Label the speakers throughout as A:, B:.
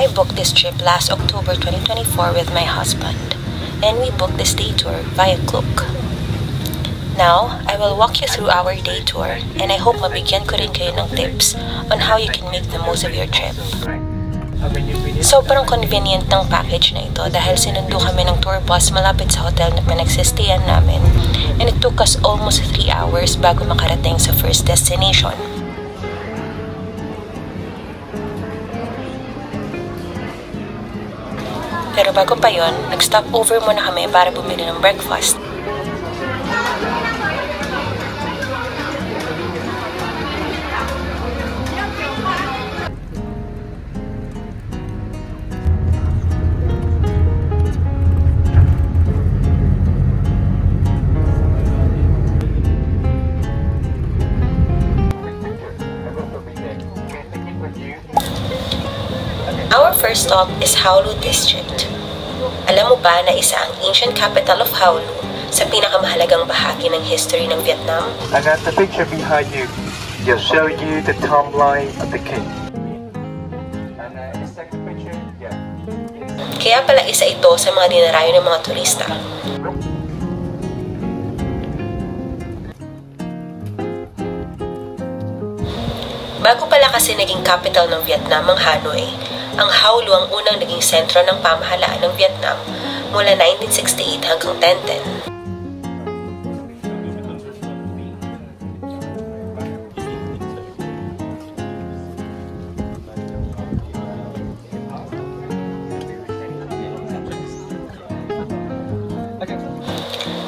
A: I booked this trip last October 2024 with my husband, and we booked this day tour via Klook. Now, I will walk you through our day tour, and I hope mabigyan ko rin kayo ng tips on how you can make the most of your trip. Sobrang convenient ng package na ito dahil sinundo kami ng tour bus malapit sa hotel na pinagsistayan namin, and it took us almost 3 hours bago makarating sa first destination. Pero bago pa yon, nag-stop over muna kami para bumili ng breakfast. Our first stop is Howlu District. Alam mo ba na isa ang ancient capital of Howlu sa pinakamahalagang bahagi ng history ng Vietnam?
B: I got the picture behind you. Just show you the timeline of the king. And the second picture, yeah.
A: Kaya pala isa ito sa mga dinarayo ng mga turista. Bago pala kasi naging capital ng Vietnam ang Hanoi, ang Howlu ang unang naging sentro ng pamahalaan ng Vietnam mula 1968 hanggang 1010.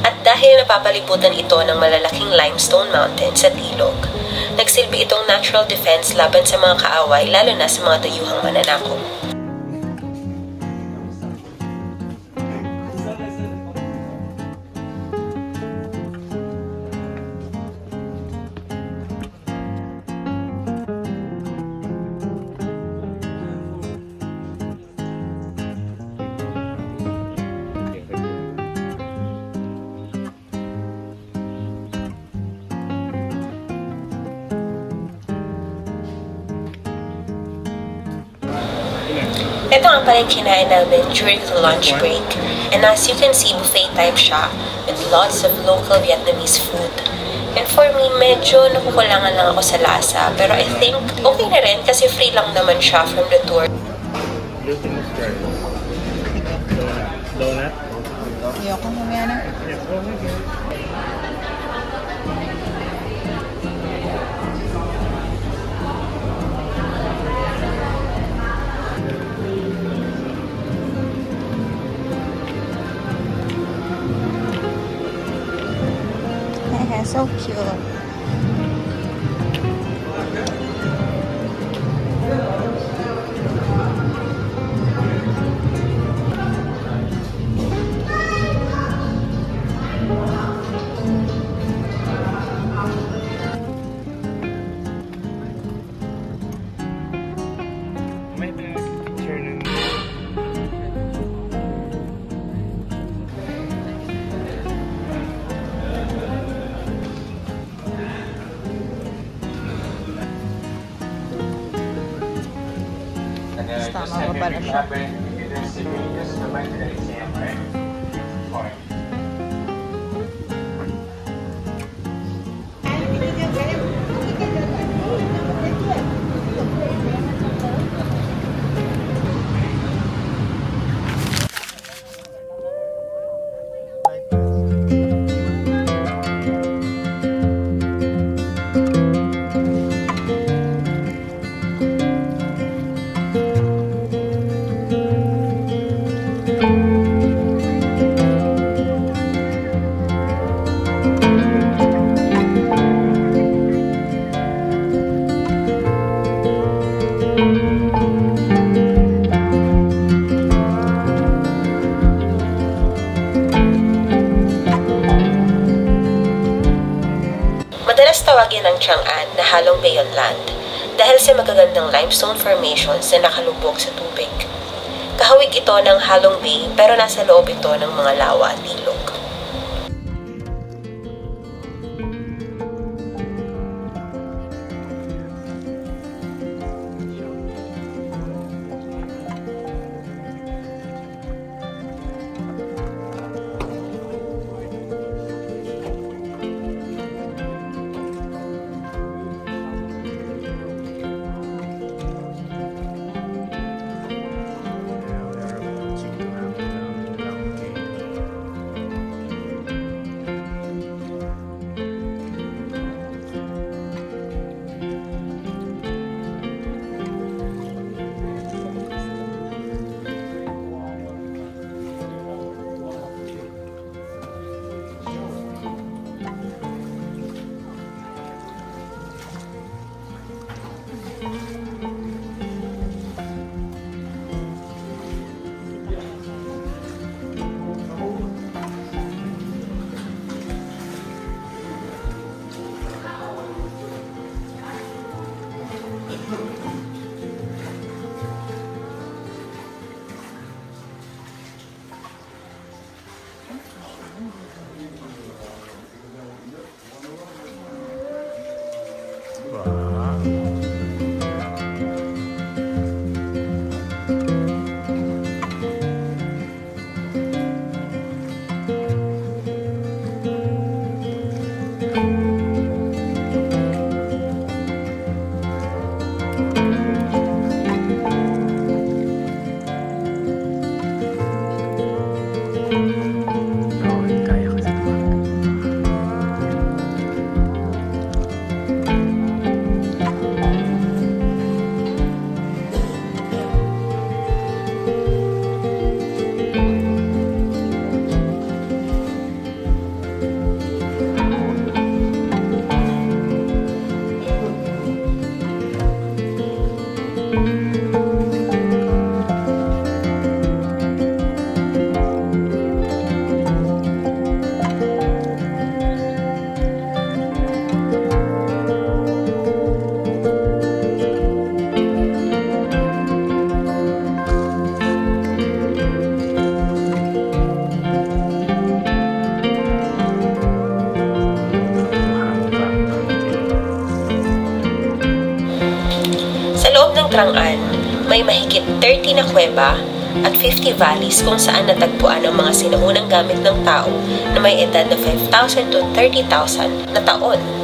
A: At dahil napapalibutan ito ng malalaking limestone mountains at ilog, nagsilbi itong natural defense laban sa mga kaaway, lalo na sa mga dayuhang mananakop. Ito ang pala yung kinain namin during the lunch break. And as you can see, buffet type siya with lots of local Vietnamese food. And for me, medyo nakukulangan lang ako sa lasa. Pero I think okay na rin kasi free lang naman siya from the tour.
C: Donut?
D: Ayoko mamaya na. So cute. Tama pa pala siya.
A: bahagi ng Chang'an na halong bay on land dahil sa magagandang limestone formations na nakalubog sa tubig. Kahawig ito ng Halong Bay pero nasa loob ito ng mga lawa at ilog. Trang'an, may mahigit 30 na kuweba at 50 valleys kung saan natagpuan ang mga sinuunang gamit ng tao na may edad na 5,000 to 30,000 na taon.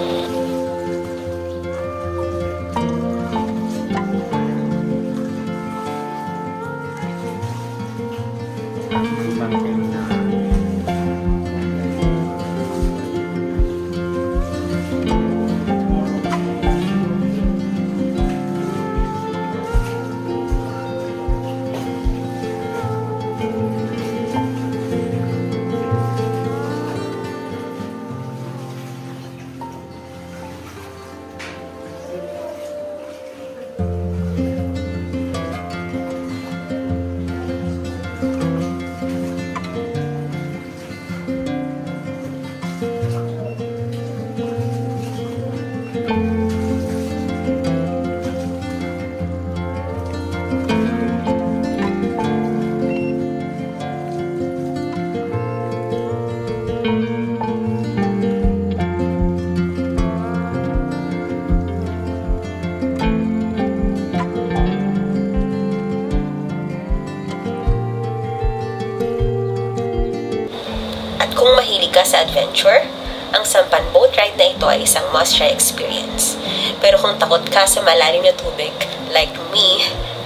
A: Kung mahilig ka sa adventure, ang sampan boat ride na ito ay isang must-try experience. Pero kung takot ka sa malalim na tubig, like me,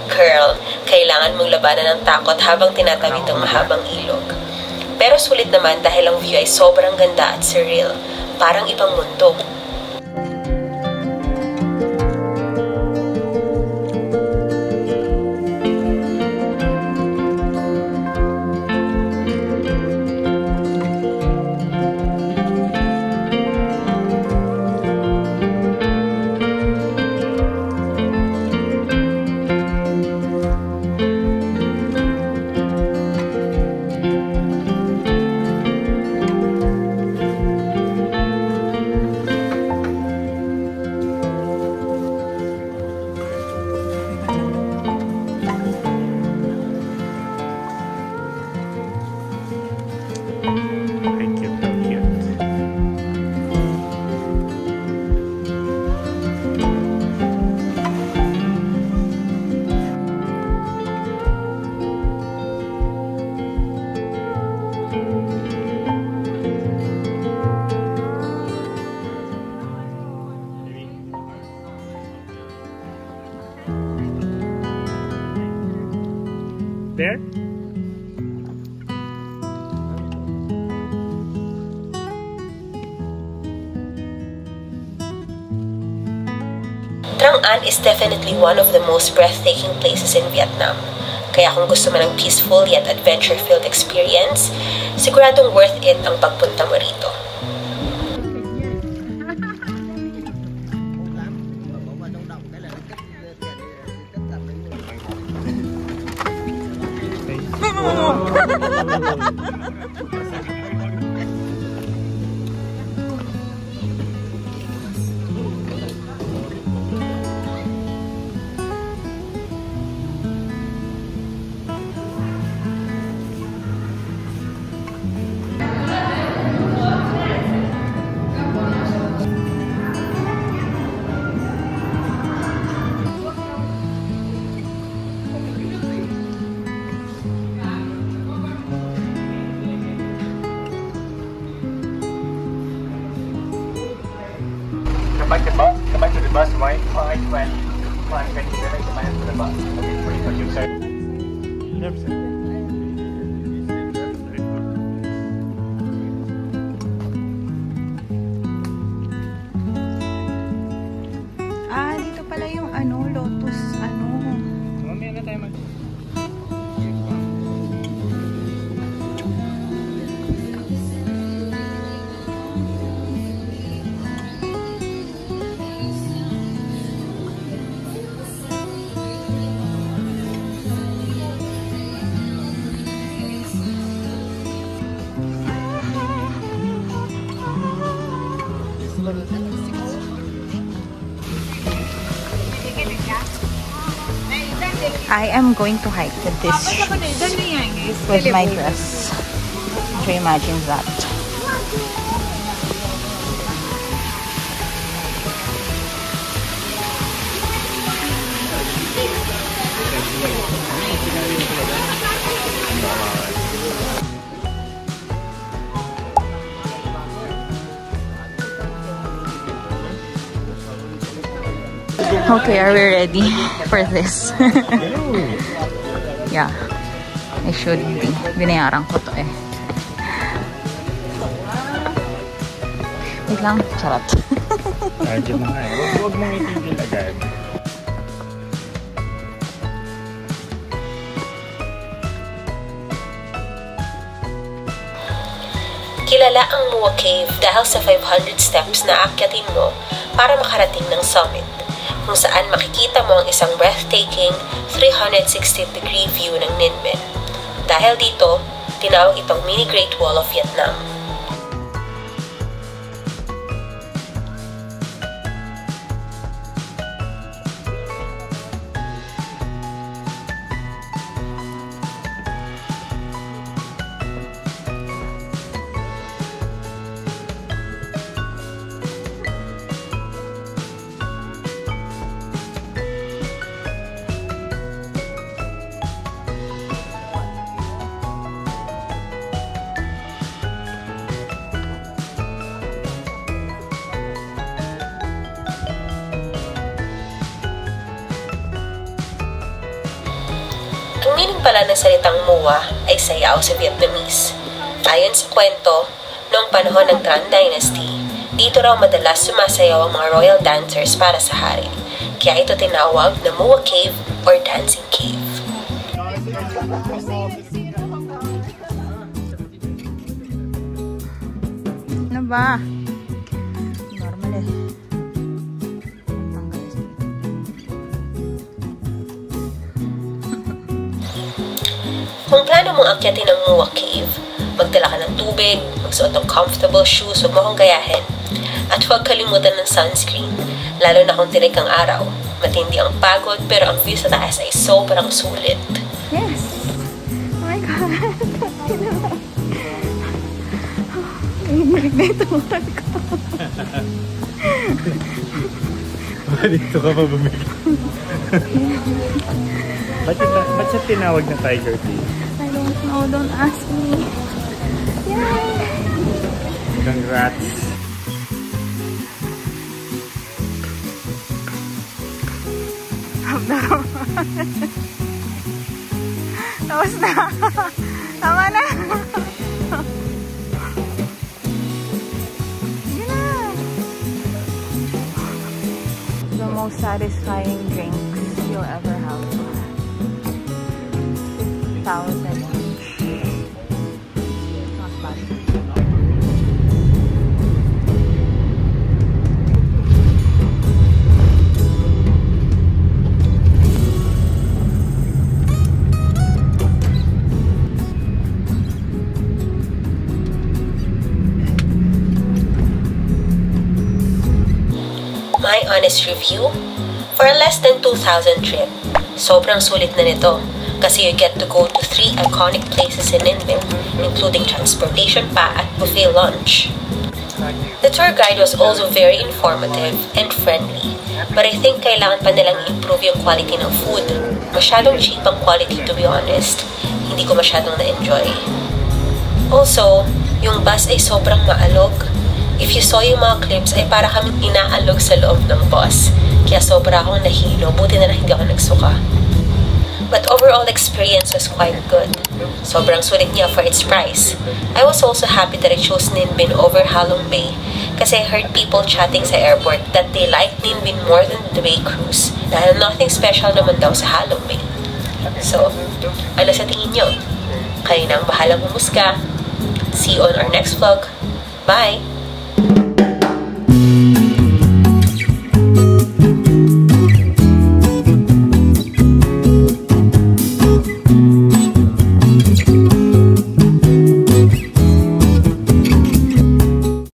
A: girl, kailangan mong labanan ng takot habang tinatawid ang mahabang ilog. Pero sulit naman dahil ang view ay sobrang ganda at surreal, parang ibang mundo.
C: There?
A: Trang An is definitely one of the most breathtaking places in Vietnam. Kaya kung gusto mo ng peaceful yet adventure-filled experience, siguradong worth it ang pagpunta mo rito.
B: Come back to the bus, right? 5:20. 5:20, come back to the bus. Okay, wait for you, sir.
D: Dito pala yung Lotus,
C: Mamaya na tayo mag...
D: I am going to hike with this with my dress. Can you imagine that? Okay, are we ready for this? Yeah, I should be. Binayaran ko to eh. Wait lang, charot.
C: Medyo mahal. Huwag mong itigil agad.
A: Kilala ang Mua Cave dahil sa 500 steps na aakyatin mo para makarating ng summit, kung saan makikita mo ang isang breathtaking 360-degree view ng Ninh Men. Dahil dito, tinawag itong Mini Great Wall of Vietnam. Ang meaning pala ng salitang Mua ay sayaw sa Vietnamese. Ayon sa kwento, noong panahon ng Tran Dynasty, dito raw madalas sumasayaw ang mga royal dancers para sa hari. Kaya ito tinawag na Mua Cave or Dancing Cave.
D: Ano ba? Normal eh.
A: Kung plano mong akyatin ang Mua Cave, magdala ka ng tubig, magsuot ng comfortable shoes, huwag mo akong gayahin. At huwag kalimutan ng sunscreen, lalo na kung tirik ang araw. Matindi ang pagod, pero ang view sa taas ay sobrang sulit.
D: Yes! Oh my God! Dito ko.
C: Dito ka pa bumili. Ba't siya tinawag na Tiger Tea?
D: I don't know. Don't ask me. Yay!
C: Congrats!
D: Tapos na. Tama na. Sige na. The most satisfying drinks you'll ever have. 1,000 each. Not bad.
A: My honest review, for a less than 2,000 trip, sobrang sulit na nito kasi you get to go to 3 iconic places in Ninh Binh, including transportation pa at buffet lunch. The tour guide was also very informative and friendly, but I think kailangan pa nilang improve yung quality ng food. Masyadong cheap ang quality, to be honest. Hindi ko masyadong na-enjoy. Also, yung bus ay sobrang maalog. If you saw yung mga clips, ay para kami inaalog sa loob ng bus. Kaya sobra akong nahilo. Buti na lang hindi ako nagsuka. But overall experience was quite good. Sobrang sulit niya for its price. I was also happy that I chose Ninh Binh over Halong Bay kasi I heard people chatting sa airport that they liked Ninh Binh more than the Bay cruise dahil nothing special naman daw sa Halong Bay. So, ano sa tingin nyo? Kayo na ang bahalang humusga. See you on our next vlog. Bye!